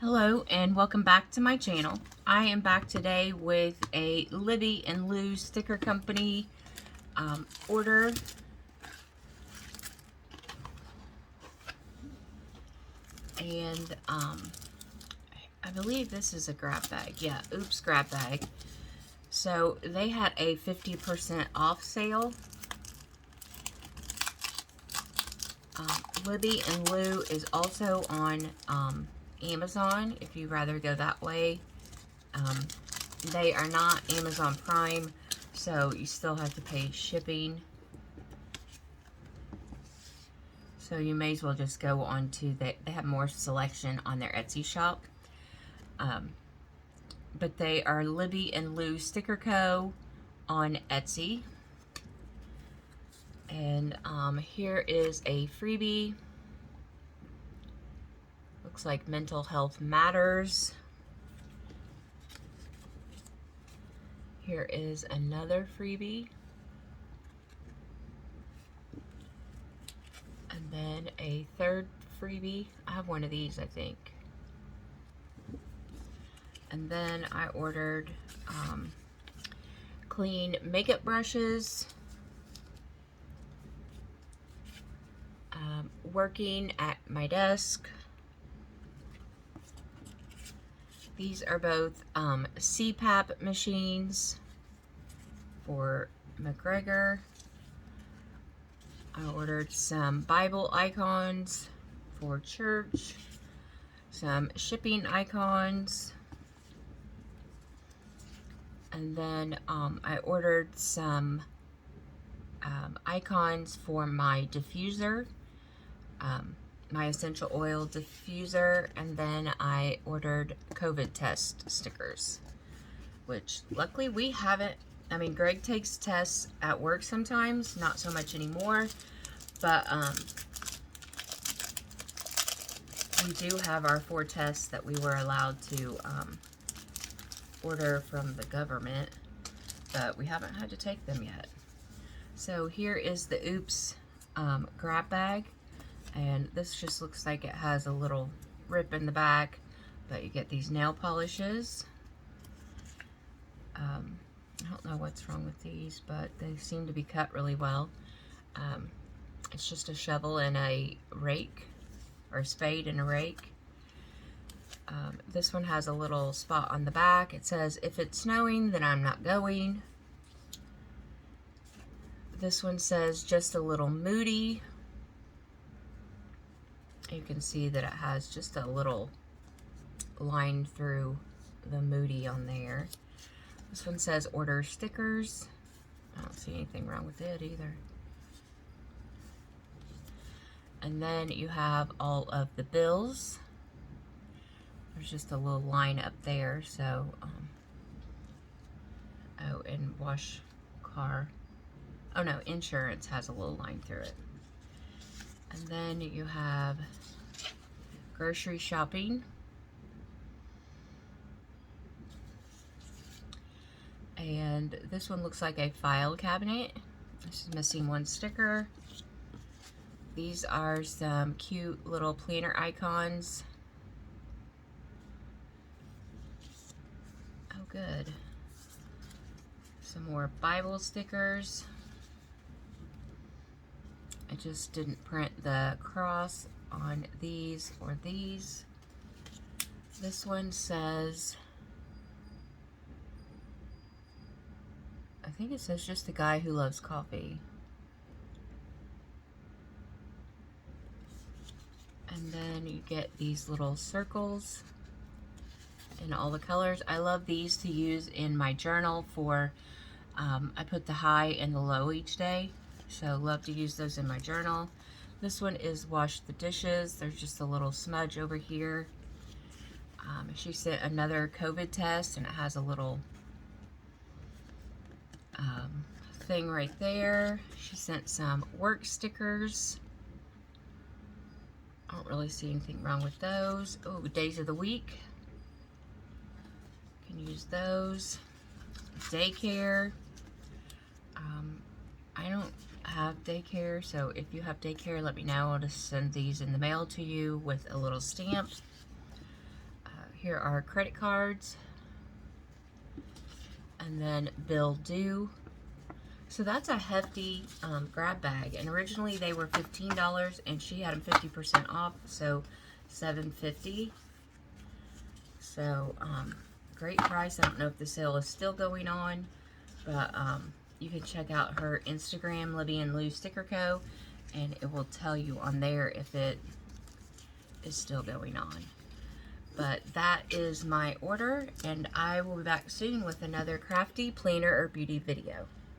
Hello and welcome back to my channel. I am back today with a Libby and Lou Sticker Company order. And I believe this is a grab bag. Yeah, oops, grab bag. So they had a 50% off sale. Libby and Lou is also on Amazon if you'd rather go that way. They are not Amazon Prime, so you still have to pay shipping. So you may as well just go on to, they have more selection on their Etsy shop. But they are Libby and Lou Sticker Co. on Etsy. And here is a freebie. Looks like Mental Health Matters. Here is another freebie. And then a third freebie. I have one of these, I think. And then I ordered clean makeup brushes. Working at my desk. These are both CPAP machines for McGregor. I ordered some Bible icons for church, some shipping icons, and then I ordered some icons for my diffuser, my essential oil diffuser, and then I ordered COVID test stickers, which luckily we haven't. I mean, Greg takes tests at work sometimes, not so much anymore, but we do have our 4 tests that we were allowed to order from the government, but we haven't had to take them yet. So here is the Oops grab bag, and this just looks like it has a little rip in the back, but you get these nail polishes. I don't know what's wrong with these, but they seem to be cut really well. It's just a shovel and a rake, or a spade and a rake. This one has a little spot on the back. It says, "If it's snowing, then I'm not going." This one says, "Just a little moody." You can see that it has just a little line through the moody on there. This one says, "Order stickers." I don't see anything wrong with it either. And then you have all of the bills. There's just a little line up there, so, oh, and wash car. Oh no, insurance has a little line through it. And then you have grocery shopping. And this one looks like a file cabinet. This is missing one sticker. These are some cute little planner icons. Oh, good. Some more Bible stickers. I just didn't print the cross on these or these. This one says, I think it says, "Just a guy who loves coffee." And then you get these little circles in all the colors. I love these to use in my journal for, I put the high and the low each day. So love to use those in my journal. This one is wash the dishes. There's just a little smudge over here. She sent another COVID test, and it has a little thing right there. She sent some work stickers. I don't really see anything wrong with those. Oh, days of the week. Can use those. Daycare. I don't have daycare, so if you have daycare, let me know. I'll just send these in the mail to you with a little stamp. Here are credit cards. And then bill due. So that's a hefty grab bag. And originally they were $15 and she had them 50% off. So $7.50. So great price. I don't know if the sale is still going on. But you can check out her Instagram, Libby and Lou Sticker Co. And it will tell you on there if it is still going on. But that is my order, and I will be back soon with another crafty, planner, or beauty video.